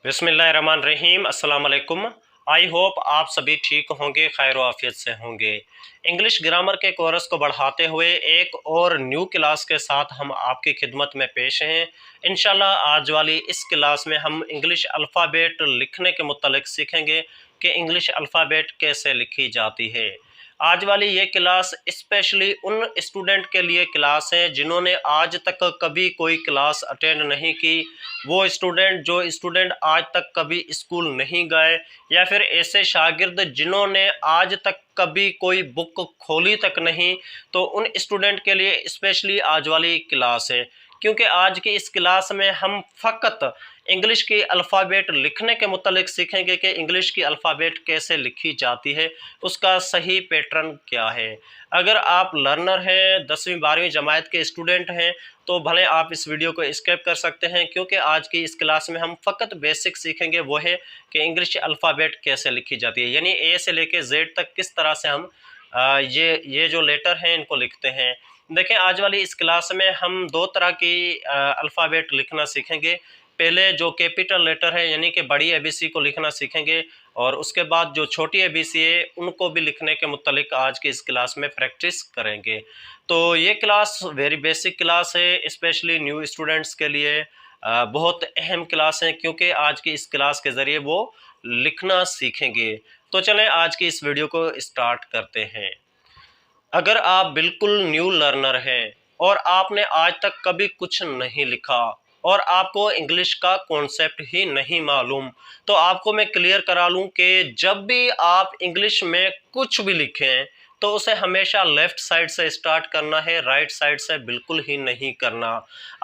बिस्मिल्लाहिर्रहमानिर्रहीम अस्सलाम वालेकुम। आई होप आप सभी ठीक होंगे, खैर आफियत से होंगे। इंग्लिश ग्रामर के कोर्स को बढ़ाते हुए एक और न्यू क्लास के साथ हम आपकी खिदमत में पेश हैं। इंशाल्लाह आज वाली इस क्लास में हम इंग्लिश अल्फ़ाबेट लिखने के मुतल्लिक़ सीखेंगे कि इंग्लिश अल्फ़ाबेट कैसे लिखी जाती है। आज वाली ये क्लास स्पेशली उन स्टूडेंट के लिए क्लास है जिन्होंने आज तक कभी कोई क्लास अटेंड नहीं की। वो स्टूडेंट आज तक कभी स्कूल नहीं गए, या फिर ऐसे शागिर्द जिन्होंने आज तक कभी कोई बुक खोली तक नहीं, तो उन स्टूडेंट के लिए स्पेशली आज वाली क्लास है। क्योंकि आज की इस क्लास में हम फ़कत इंग्लिश की अल्फ़ाबेट लिखने के मुतल्लिक़ सीखेंगे कि इंग्लिश की अल्फ़ाबेट कैसे लिखी जाती है, उसका सही पैटर्न क्या है। अगर आप लर्नर हैं, 10वीं 12वीं जमात के स्टूडेंट हैं, तो भले आप इस वीडियो को स्किप कर सकते हैं, क्योंकि आज की इस क्लास में हम फ़कत बेसिक सीखेंगे, वो है कि इंग्लिश अल्फ़ाबेट कैसे लिखी जाती है, यानी ए से लेके जेड तक किस तरह से हम ये जो लेटर हैं इनको लिखते हैं। देखें, आज वाली इस क्लास में हम दो तरह की अल्फ़ाबेट लिखना सीखेंगे। पहले जो कैपिटल लेटर है यानी कि बड़ी एबीसी को लिखना सीखेंगे, और उसके बाद जो छोटी एबीसी है उनको भी लिखने के मुतल्लिक़ आज की इस क्लास में प्रैक्टिस करेंगे। तो ये क्लास वेरी बेसिक क्लास है, स्पेशली न्यू स्टूडेंट्स के लिए बहुत अहम क्लास है, क्योंकि आज की इस क्लास के ज़रिए वो लिखना सीखेंगे। तो चलें आज की इस वीडियो को स्टार्ट करते हैं। अगर आप बिल्कुल न्यू लर्नर हैं और आपने आज तक कभी कुछ नहीं लिखा और आपको इंग्लिश का कॉन्सेप्ट ही नहीं मालूम, तो आपको मैं क्लियर करा लूँ कि जब भी आप इंग्लिश में कुछ भी लिखें तो उसे हमेशा लेफ़्ट साइड से स्टार्ट करना है, राइट साइड से बिल्कुल ही नहीं करना।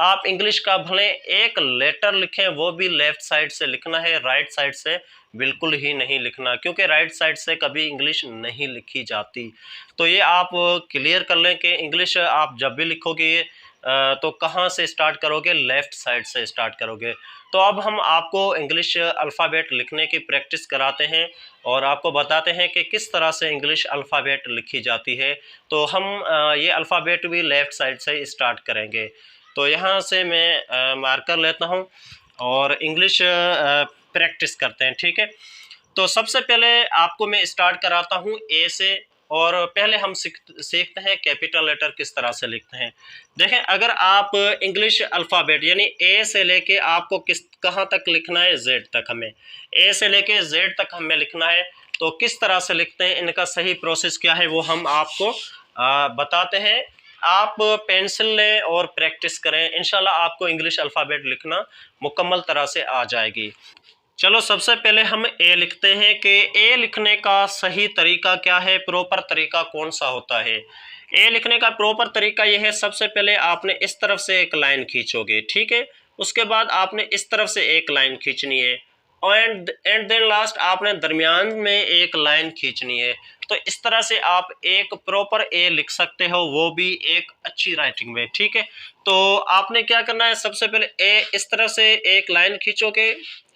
आप इंग्लिश का भले एक लेटर लिखें, वो भी लेफ़्ट साइड से लिखना है, राइट साइड से बिल्कुल ही नहीं लिखना, क्योंकि राइट साइड से कभी इंग्लिश नहीं लिखी जाती। तो ये आप क्लियर कर लें कि इंग्लिश आप जब भी लिखोगे तो कहाँ से स्टार्ट करोगे, लेफ़्ट साइड से स्टार्ट करोगे। तो अब हम आपको इंग्लिश अल्फ़ाबेट लिखने की प्रैक्टिस कराते हैं और आपको बताते हैं कि किस तरह से इंग्लिश अल्फ़ाबेट लिखी जाती है। तो हम ये अल्फ़ाबेट भी लेफ़्ट साइड से स्टार्ट करेंगे। तो यहाँ से मैं मार्कर लेता हूँ और इंग्लिश प्रैक्टिस करते हैं, ठीक है। तो सबसे पहले आपको मैं स्टार्ट कराता हूँ ए से, और पहले हम सीखते हैं कैपिटल लेटर किस तरह से लिखते हैं। देखें, अगर आप इंग्लिश अल्फ़ाबेट यानी ए से लेके आपको कहाँ तक लिखना है, जेड तक, हमें ए से लेके जेड तक हमें लिखना है, तो किस तरह से लिखते हैं, इनका सही प्रोसेस क्या है, वो हम आपको बताते हैं। आप पेंसिल लें और प्रैक्टिस करें, इंशाल्लाह आपको इंग्लिश अल्फ़ाबेट लिखना मुकम्मल तरह से आ जाएगी। चलो, सबसे पहले हम ए लिखते हैं कि ए लिखने का सही तरीका क्या है, प्रॉपर तरीका कौन सा होता है। ए लिखने का प्रॉपर तरीका यह है, सबसे पहले आपने इस तरफ से एक लाइन खींचोगे, ठीक है। उसके बाद आपने इस तरफ से एक लाइन खींचनी है, और एंड देन लास्ट आपने दरमियान में एक लाइन खींचनी है। तो इस तरह से आप एक प्रॉपर ए लिख सकते हो, वो भी एक अच्छी राइटिंग में, ठीक है। तो आपने क्या करना है, सबसे पहले ए इस तरह से एक लाइन खींचोगे,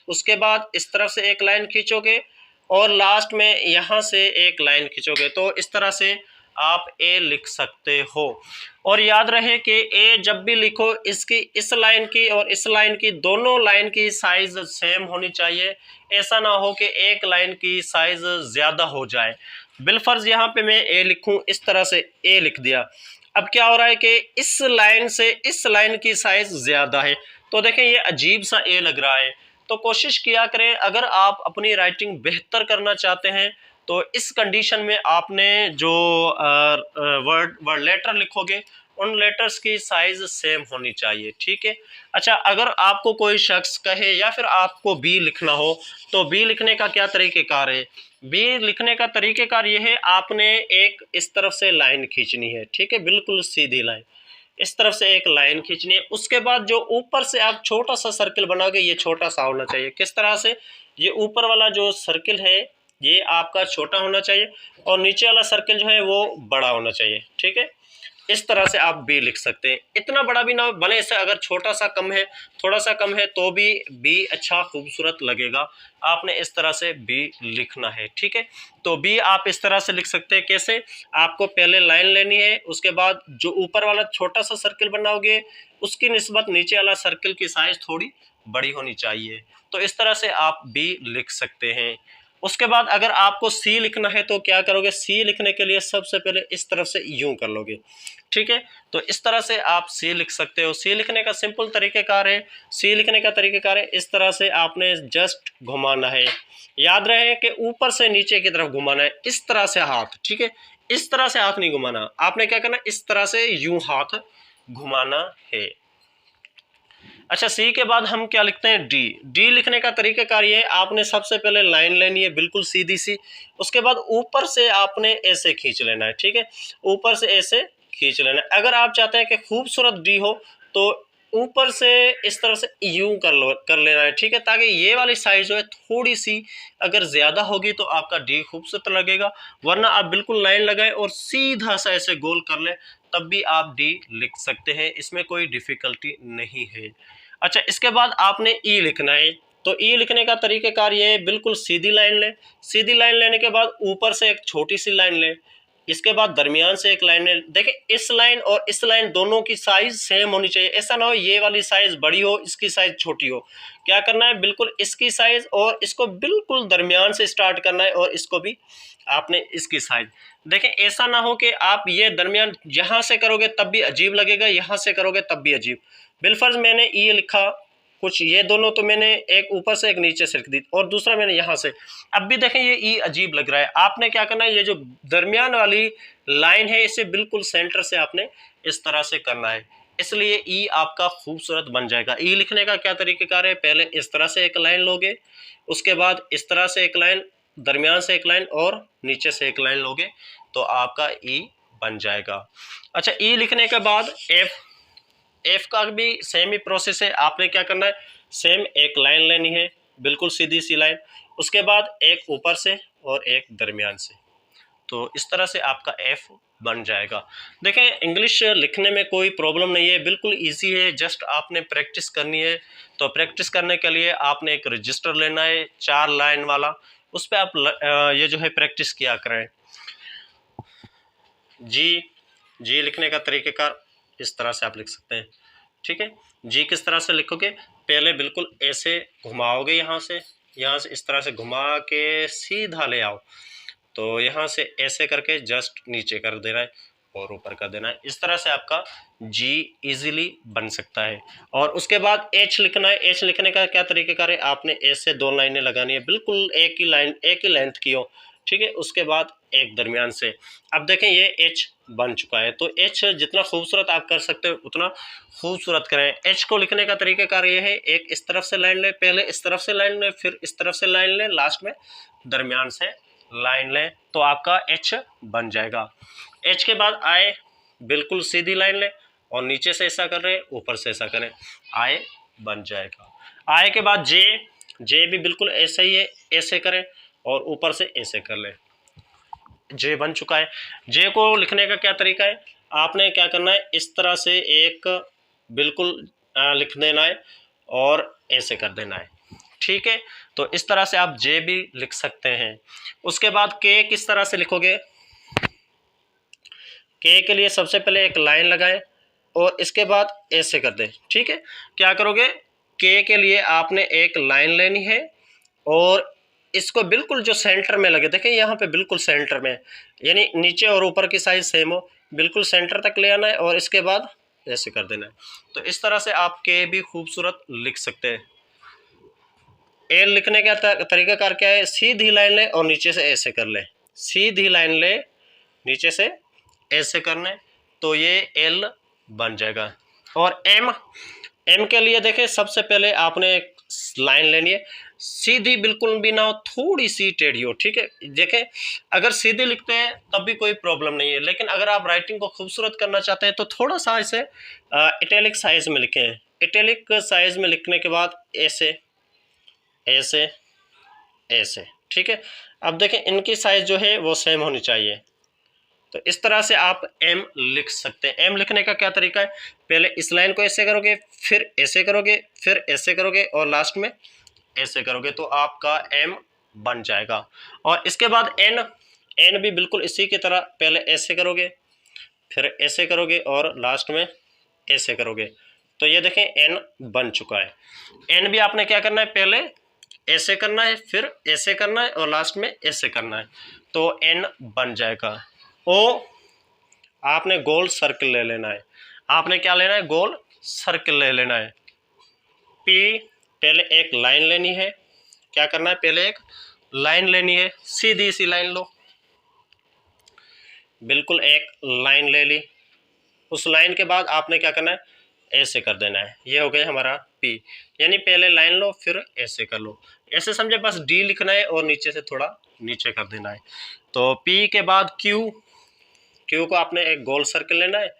उसके बाद इस तरफ से एक लाइन खींचोगे, और लास्ट में यहाँ से एक लाइन खींचोगे। तो इस तरह से आप ए लिख सकते हो। और याद रहे कि ए जब भी लिखो, इसकी इस लाइन की और इस लाइन की, दोनों लाइन की साइज सेम होनी चाहिए। ऐसा ना हो कि एक लाइन की साइज ज़्यादा हो जाए। बिलफर्ज यहाँ पे मैं ए लिखूँ, इस तरह से ए लिख दिया। अब क्या हो रहा है कि इस लाइन से इस लाइन की साइज ज़्यादा है, तो देखें ये अजीब सा ए लग रहा है। तो कोशिश किया करें, अगर आप अपनी राइटिंग बेहतर करना चाहते हैं, तो इस कंडीशन में आपने जो वर्ड लेटर लिखोगे, उन लेटर्स की साइज सेम होनी चाहिए, ठीक है। अच्छा, अगर आपको कोई शख्स कहे या फिर आपको बी लिखना हो, तो बी लिखने का क्या तरीक़ेकार है। बी लिखने का तरीक़ेकार ये है, आपने एक इस तरफ से लाइन खींचनी है, ठीक है, बिल्कुल सीधी लाइन, इस तरफ से एक लाइन खींचनी है। उसके बाद जो ऊपर से आप छोटा सा सर्किल बनाओगे, ये छोटा सा होना चाहिए। किस तरह से, ये ऊपर वाला जो सर्किल है ये आपका छोटा होना चाहिए, और नीचे वाला सर्किल जो है वो बड़ा होना चाहिए, ठीक है। इस तरह से आप बी लिख सकते हैं। इतना बड़ा भी ना हो, भले इससे अगर छोटा सा कम है, थोड़ा सा कम है, तो भी बी अच्छा खूबसूरत लगेगा। आपने इस तरह से बी लिखना है, ठीक है। तो बी आप इस तरह से लिख सकते हैं। कैसे, आपको पहले लाइन लेनी है, उसके बाद जो ऊपर वाला छोटा सा सर्किल बनाओगे, उसकी निस्बत नीचे वाला सर्किल की साइज थोड़ी बड़ी होनी चाहिए। तो इस तरह से आप बी लिख सकते हैं। उसके बाद अगर आपको सी लिखना है तो क्या करोगे, सी लिखने के लिए सबसे पहले इस तरफ से यूं कर लोगे, ठीक है। तो इस तरह से आप सी लिख सकते हो। सी लिखने का सिंपल तरीक़ेकार है, सी लिखने का तरीक़ेकार है इस तरह से आपने जस्ट घुमाना है। याद रहे कि ऊपर से नीचे की तरफ घुमाना है, इस तरह से हाथ, ठीक है। इस तरह से हाथ नहीं घुमाना, आपने क्या करना, इस तरह से यूं हाथ घुमाना है। अच्छा, सी के बाद हम क्या लिखते हैं, डी। डी लिखने का तरीक़ाकार ये है, आपने सबसे पहले लाइन लेनी है बिल्कुल सीधी सी, उसके बाद ऊपर से आपने ऐसे खींच लेना है, ठीक है। ऊपर से ऐसे खींच लेना है। अगर आप चाहते हैं कि खूबसूरत डी हो तो ऊपर से इस तरह से यूं कर लेना है, ठीक है, ताकि ये वाली साइज जो है थोड़ी सी अगर ज़्यादा होगी तो आपका डी खूबसूरत लगेगा। वरना आप बिल्कुल लाइन लगाएं और सीधा सा ऐसे गोल कर लें, तब भी आप डी लिख सकते हैं, इसमें कोई डिफ़िकल्टी नहीं है। अच्छा, इसके बाद आपने ई लिखना है। तो ई लिखने का तरीक़ेकार ये है, बिल्कुल सीधी लाइन लें। सीधी लाइन लेने के बाद ऊपर से एक छोटी सी लाइन लें, इसके बाद दरमियान से एक लाइन लें। देखिए, इस लाइन और इस लाइन दोनों की साइज़ सेम होनी चाहिए। ऐसा ना हो ये वाली साइज़ बड़ी हो, इसकी साइज़ छोटी हो। क्या करना है, बिल्कुल इसकी साइज़ और इसको बिल्कुल दरमियान से स्टार्ट करना है और इसको भी आपने इसकी साइज़। देखें, ऐसा ना हो कि आप ये दरमियान यहाँ से करोगे तब भी अजीब लगेगा, यहाँ से करोगे तब भी अजीब। बिलफर्ज मैंने ये लिखा कुछ, ये दोनों तो मैंने एक ऊपर से एक नीचे से लिख दी और दूसरा मैंने यहाँ से। अब भी देखें ये ई अजीब लग रहा है, आपने क्या करना है, ये जो दरमियान वाली लाइन है इसे बिल्कुल सेंटर से आपने इस तरह से करना है, इसलिए ई आपका खूबसूरत बन जाएगा। ई लिखने का क्या तरीक़ेकार है, पहले इस तरह से एक लाइन लोगे, उसके बाद इस तरह से एक लाइन, दरमियान से एक लाइन और नीचे से एक लाइन लोगे तो आपका ई बन जाएगा। अच्छा, ई लिखने के बाद एफ का भी सेम ही प्रोसेस है। आपने क्या करना है, सेम एक लाइन लेनी है, बिल्कुल सीधी सी लाइन, उसके बाद एक ऊपर से और एक दरमियान से। तो इस तरह से आपका एफ बन जाएगा। देखें, इंग्लिश लिखने में कोई प्रॉब्लम नहीं है, बिल्कुल इजी है, जस्ट आपने प्रैक्टिस करनी है। तो प्रैक्टिस करने के लिए आपने एक रजिस्टर लेना है 4 लाइन वाला, उस पर आप ये जो है प्रैक्टिस किया करें। जी लिखने का तरीक़ेकार इस तरह से आप लिख सकते हैं, ठीक है। जी किस तरह से लिखोगे, पहले बिल्कुल ऐसे घुमाओगे, यहाँ से इस तरह से घुमा के सीधा ले आओ, तो यहाँ से ऐसे करके जस्ट नीचे कर देना है और ऊपर कर देना है। इस तरह से आपका जी इजीली बन सकता है। और उसके बाद एच लिखना है। एच लिखने का क्या तरीक़ेकार है, आपने ऐसे 2 लाइनें लगानी है, बिल्कुल एक ही लाइन, एक ही लेंथ की हो, ठीक है। उसके बाद एक दरमियान से। अब देखें ये एच बन चुका है, तो एच जितना खूबसूरत आप कर सकते हो उतना खूबसूरत करें। एच को लिखने का तरीक़ेकार ये है, एक इस तरफ से लाइन लें, पहले इस तरफ से लाइन लें, फिर इस तरफ से लाइन लें, लास्ट में दरमियान से लाइन लें, तो आपका एच बन जाएगा। एच के बाद आए, बिल्कुल सीधी लाइन लें और नीचे से ऐसा कर रहे हैं, ऊपर से ऐसा करें, आए बन जाएगा। आए के बाद जे भी बिल्कुल ऐसे ही है, ऐसे करें और ऊपर से ऐसे कर लें, जे बन चुका है। जे को लिखने का क्या तरीका है, आपने क्या करना है, इस तरह से एक बिल्कुल लिख देना है और ऐसे कर देना है, ठीक है। तो इस तरह से आप जे भी लिख सकते हैं। उसके बाद के किस तरह से लिखोगे, के लिए सबसे पहले एक लाइन लगाएं और इसके बाद ऐसे कर दें, ठीक है। क्या करोगे, के लिए आपने एक लाइन लेनी है और इसको बिल्कुल जो सेंटर में लगे, देखें यहाँ पे बिल्कुल सेंटर में, यानी नीचे और ऊपर की साइज सेम हो, बिल्कुल सेंटर तक ले आना है और इसके बाद ऐसे कर देना है। तो इस तरह से आप के भी खूबसूरत लिख सकते हैं। एल लिखने का तरीक़ाकार क्या है, सीधी लाइन ले और नीचे से ऐसे कर ले, सीधी लाइन ले नीचे से ऐसे करने, तो ये एल बन जाएगा। और एम के लिए देखें, सबसे पहले आपने एक लाइन लेनी है, सीधी बिल्कुल भी ना हो, थोड़ी सी टेढ़ी हो, ठीक है। देखें, अगर सीधी लिखते हैं तब भी कोई प्रॉब्लम नहीं है, लेकिन अगर आप राइटिंग को खूबसूरत करना चाहते हैं तो थोड़ा सा इसे इटैलिक साइज में लिखें। इटैलिक साइज में लिखने के बाद ऐसे ऐसे ऐसे, ठीक है। अब देखें, इनकी साइज जो है वो सेम होनी चाहिए। तो इस तरह से आप एम लिख सकते हैं। एम लिखने का क्या तरीका है, पहले इस लाइन को ऐसे करोगे, फिर ऐसे करोगे, फिर ऐसे करोगे और लास्ट में ऐसे करोगे, तो आपका एम बन जाएगा। और इसके बाद एन भी बिल्कुल इसी की तरह, पहले ऐसे करोगे, फिर ऐसे करोगे और लास्ट में ऐसे करोगे, तो ये देखें n बन चुका है। n भी आपने क्या करना है, पहले ऐसे करना है, फिर ऐसे करना है और लास्ट में ऐसे करना है, तो n बन जाएगा। o आपने गोल सर्कल ले लेना है, आपने क्या लेना है, गोल सर्कल ले लेना है। p पहले एक लाइन लेनी है, क्या करना है, पहले एक लाइन लेनी है, सीधी सी लाइन लो, बिल्कुल एक लाइन ले ली। उस लाइन के बाद आपने क्या करना है, ऐसे कर देना है, ये हो गया हमारा P, यानी पहले लाइन लो फिर ऐसे कर लो, ऐसे समझे, बस D लिखना है और नीचे से थोड़ा नीचे कर देना है। तो P के बाद Q, Q को आपने एक गोल सर्कल लेना है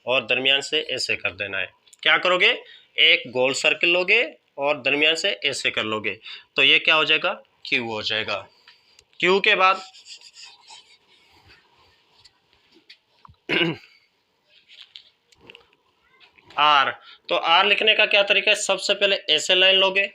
और दरमियान से ऐसे कर देना है। क्या करोगे, एक गोल सर्कल लोगे और दरमियान से ऐसे कर लोगे, तो ये क्या हो जाएगा, Q हो जाएगा। Q के बाद R, तो R लिखने का क्या तरीका है, सबसे पहले ऐसे लाइन लोगे,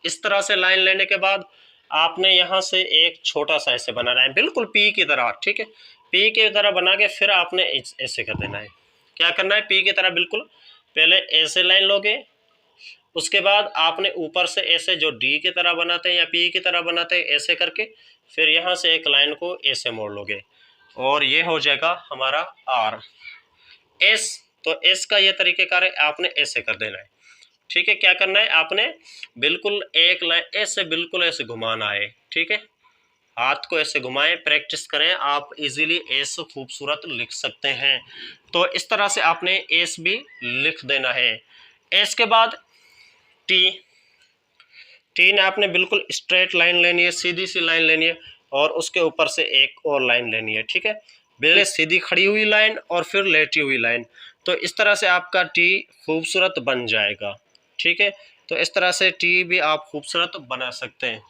इस तरह से लाइन लेने के बाद आपने यहाँ से एक छोटा सा ऐसे बनाना है, बिल्कुल P की तरह, ठीक है, P की तरह बना के फिर आपने ऐसे कर देना है। क्या करना है, P की तरह बिल्कुल पहले ऐसे लाइन लोगे, उसके बाद आपने ऊपर से ऐसे जो D की तरह बनाते हैं या P की तरह बनाते हैं ऐसे करके फिर यहाँ से एक लाइन को ऐसे मोड़ लोगे और ये हो जाएगा हमारा R। S, तो S का ये तरीक़ेकार है, आपने ऐसे कर देना है, ठीक है। क्या करना है, आपने बिल्कुल एक लाइन ऐसे बिल्कुल ऐसे घुमाना है, ठीक है, हाथ को ऐसे घुमाएं, प्रैक्टिस करें, आप इजीली एस खूबसूरत लिख सकते हैं। तो इस तरह से आपने एस भी लिख देना है। एस के बाद टी, टी ने आपने बिल्कुल स्ट्रेट लाइन लेनी है, सीधी सी लाइन लेनी है और उसके ऊपर से एक और लाइन लेनी है, ठीक है, पहले सीधी खड़ी हुई लाइन और फिर लेटी हुई लाइन, तो इस तरह से आपका टी खूबसूरत बन जाएगा, ठीक है। तो इस तरह से टी भी आप खूबसूरत बना सकते हैं।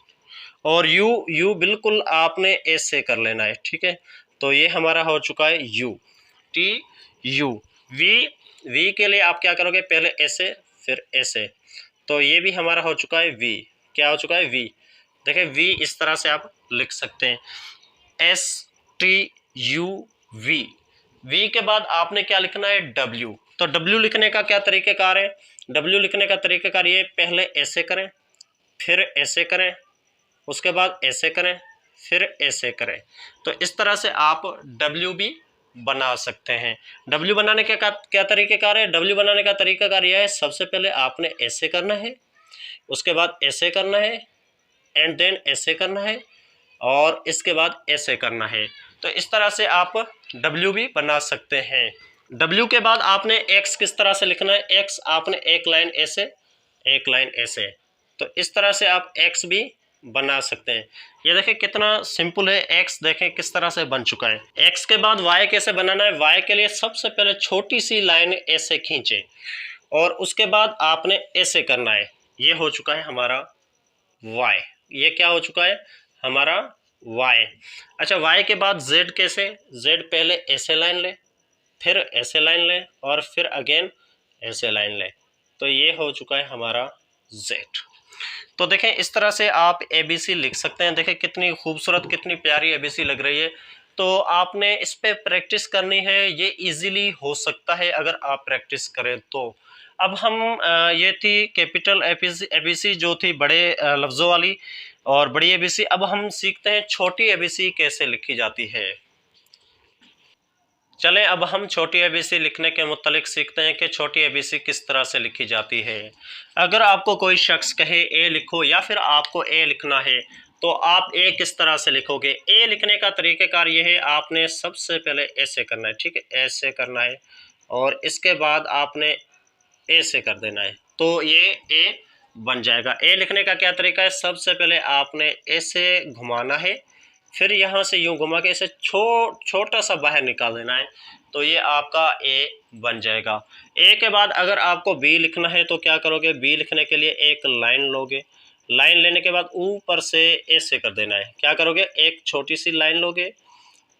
और यू, यू बिल्कुल आपने ऐसे कर लेना है, ठीक है, तो ये हमारा हो चुका है U, T U. V, V के लिए आप क्या करोगे, पहले ऐसे फिर ऐसे, तो ये भी हमारा हो चुका है वी, क्या हो चुका है, वी। देखिए वी इस तरह से आप लिख सकते हैं, S T U V. V के बाद आपने क्या लिखना है, डब्ल्यू, तो डब्ल्यू लिखने का क्या तरीक़ेकार है, डब्ल्यू लिखने का तरीक़ेकार ये, पहले ऐसे करें फिर ऐसे करें, उसके बाद ऐसे करें फिर ऐसे करें, तो इस तरह से आप W भी बना सकते हैं। W बनाने के क्या तरीक़ेकार है, W बनाने का तरीक़ाकार यह है, सबसे पहले आपने ऐसे करना है, उसके बाद ऐसे करना है एंड देन ऐसे करना है और इसके बाद ऐसे करना है, तो इस तरह से आप W भी बना सकते हैं। W के बाद आपने X किस तरह से लिखना है, X आपने एक लाइन ऐसे एक लाइन ऐसे, तो इस तरह से आप X भी बना सकते हैं। ये देखें कितना सिंपल है, X देखें किस तरह से बन चुका है। X के बाद Y कैसे बनाना है, Y के लिए सबसे पहले छोटी सी लाइन ऐसे खींचे और उसके बाद आपने ऐसे करना है, ये हो चुका है हमारा Y, ये क्या हो चुका है हमारा Y। अच्छा Y के बाद Z कैसे, Z पहले ऐसे लाइन ले फिर ऐसे लाइन ले और फिर अगेन ऐसे लाइन ले, तो ये हो चुका है हमारा Z। तो देखें इस तरह से आप ABC लिख सकते हैं, देखें कितनी खूबसूरत कितनी प्यारी ABC लग रही है। तो आपने इस पे प्रैक्टिस करनी है, ये इजीली हो सकता है अगर आप प्रैक्टिस करें तो। अब हम ये थी कैपिटल ABC जो थी बड़े लफ्ज़ों वाली और बड़ी ABC, अब हम सीखते हैं छोटी ABC कैसे लिखी जाती है। चलें अब हम छोटी ABC लिखने के मुतालिक सीखते हैं कि छोटी ABC किस तरह से लिखी जाती है। अगर आपको कोई शख्स कहे ए लिखो या फिर आपको ए लिखना है तो आप ए किस तरह से लिखोगे। ए लिखने का तरीक़ेकार ये है, आपने सबसे पहले ऐसे करना है, ठीक है, ऐसे करना है और इसके बाद आपने ऐसे कर देना है, तो ये ए बन जाएगा। ए लिखने का क्या तरीका है, सबसे पहले आपने ऐसे घुमाना है फिर यहाँ से यूँ घुमा के इसे छोटा सा बाहर निकाल देना है, तो ये आपका ए बन जाएगा। ए के बाद अगर आपको बी लिखना है तो क्या करोगे, बी लिखने के लिए एक लाइन लोगे, लाइन लेने के बाद ऊपर से ऐसे कर देना है, क्या करोगे, एक छोटी सी लाइन लोगे,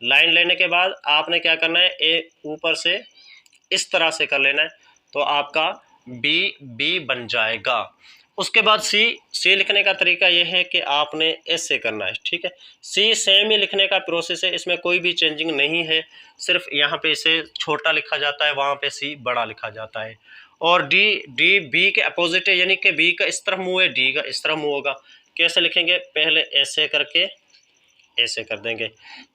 लाइन लेने के बाद आपने क्या करना है, ए ऊपर से इस तरह से कर लेना है, तो आपका बी बन जाएगा। उसके बाद सी लिखने का तरीका यह है कि आपने ऐसे करना है, ठीक है, सी सेम ही लिखने का प्रोसेस है, इसमें कोई भी चेंजिंग नहीं है, सिर्फ यहाँ पे इसे छोटा लिखा जाता है, वहाँ पे सी बड़ा लिखा जाता है। और डी डी बी के अपोजिट है, यानी कि बी का इस तरफ मुँह है, डी का इस तरफ मुँह होगा। कैसे लिखेंगे, पहले ऐसे करके ऐसे कर देंगे,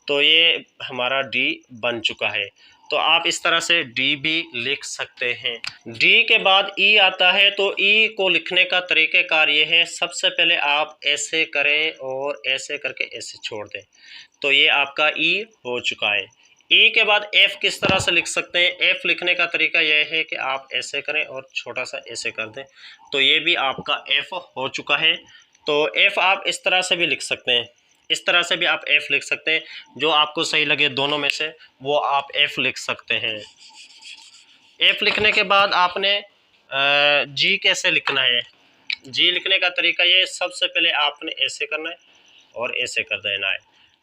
तो ये हमारा डी बन चुका है। तो आप इस तरह से डी भी लिख सकते हैं। डी के बाद ई आता है, तो ई को लिखने का तरीक़ेकार ये है, सबसे पहले आप ऐसे करें और ऐसे करके ऐसे छोड़ दें, तो ये आपका ई हो चुका है। ई के बाद एफ़ किस तरह से लिख सकते हैं, एफ़ लिखने का तरीका यह है कि आप ऐसे करें और छोटा सा ऐसे कर दें, तो ये भी आपका एफ़ हो चुका है। तो एफ़ आप इस तरह से भी लिख सकते हैं, इस तरह से भी आप एफ़ लिख सकते हैं, जो आपको सही लगे दोनों में से वो आप एफ़ लिख सकते हैं। एफ़ लिखने के बाद आपने जी कैसे लिखना है, जी लिखने का तरीका ये, सबसे पहले आपने ऐसे करना है और ऐसे कर देना है,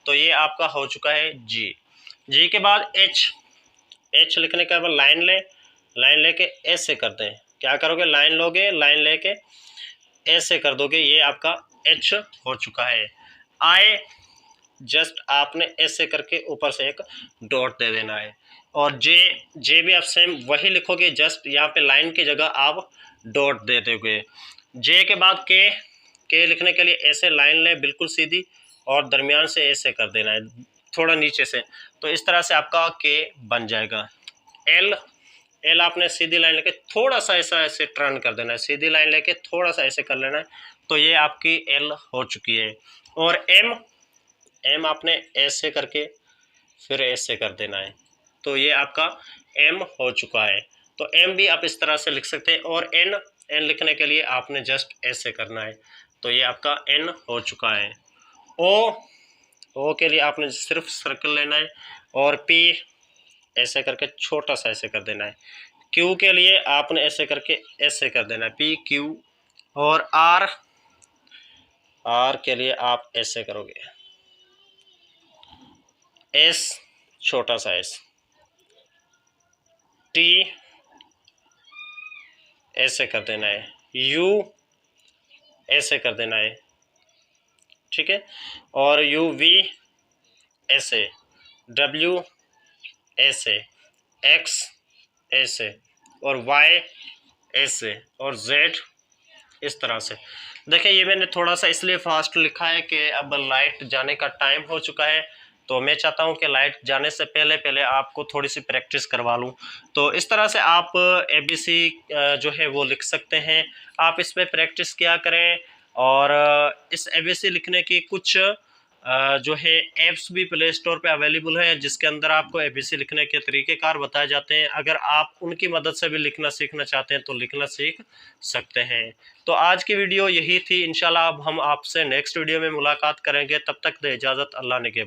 तो ये आपका हो चुका है जी। जी के बाद एच, एच लिखने के बाद लाइन लें, लाइन लेके ऐसे कर दें, क्या करोगे, लाइन लोगे, लाइन लेके ऐसे कर दोगे, ये आपका एच हो चुका है। आई, जस्ट आपने ऐसे करके ऊपर से एक डॉट दे देना है। और जे, जे भी आप सेम वही लिखोगे, जस्ट यहाँ पे लाइन की जगह आप डॉट दे दोगे। जे के बाद के लिखने के लिए ऐसे लाइन लें बिल्कुल सीधी और दरमियान से ऐसे कर देना है, थोड़ा नीचे से, तो इस तरह से आपका के बन जाएगा। एल, एल आपने सीधी लाइन लेके थोड़ा सा ऐसे टर्न कर देना है, सीधी लाइन लेके थोड़ा सा ऐसे कर लेना है, तो ये आपकी एल हो चुकी है। और एम, एम आपने ऐसे करके फिर ऐसे कर देना है, तो ये आपका एम हो चुका है। तो एम भी आप इस तरह से लिख सकते हैं। और एन, एन लिखने के लिए आपने जस्ट ऐसे करना है, तो ये आपका एन हो चुका है। ओ, ओ के लिए आपने सिर्फ सर्कल लेना है और पी ऐसे करके छोटा सा ऐसे कर देना है। क्यू के लिए आपने ऐसे करके ऐसे कर देना है, पी क्यू। और आर, आर के लिए आप ऐसे करोगे, एस छोटा सा एस, टी ऐसे कर देना है, यू ऐसे कर देना है, ठीक है। और यू वी ऐसे, डब्ल्यू ऐसे, एक्स ऐसे, और वाई ऐसे, और जेड इस तरह से। देखिए ये मैंने थोड़ा सा इसलिए फास्ट लिखा है कि अब लाइट जाने का टाइम हो चुका है, तो मैं चाहता हूं कि लाइट जाने से पहले पहले आपको थोड़ी सी प्रैक्टिस करवा लूं। तो इस तरह से आप ABC जो है वो लिख सकते हैं, आप इस पर प्रैक्टिस किया करें। और इस ABC लिखने की कुछ जो है ऐप्स भी प्ले स्टोर पे अवेलेबल है, जिसके अंदर आपको ABC लिखने के तरीक़ेकार बताए जाते हैं। अगर आप उनकी मदद से भी लिखना सीखना चाहते हैं तो लिखना सीख सकते हैं। तो आज की वीडियो यही थी, इंशाल्लाह अब हम आपसे नेक्स्ट वीडियो में मुलाकात करेंगे, तब तक दे इजाज़त, अल्लाह ने के।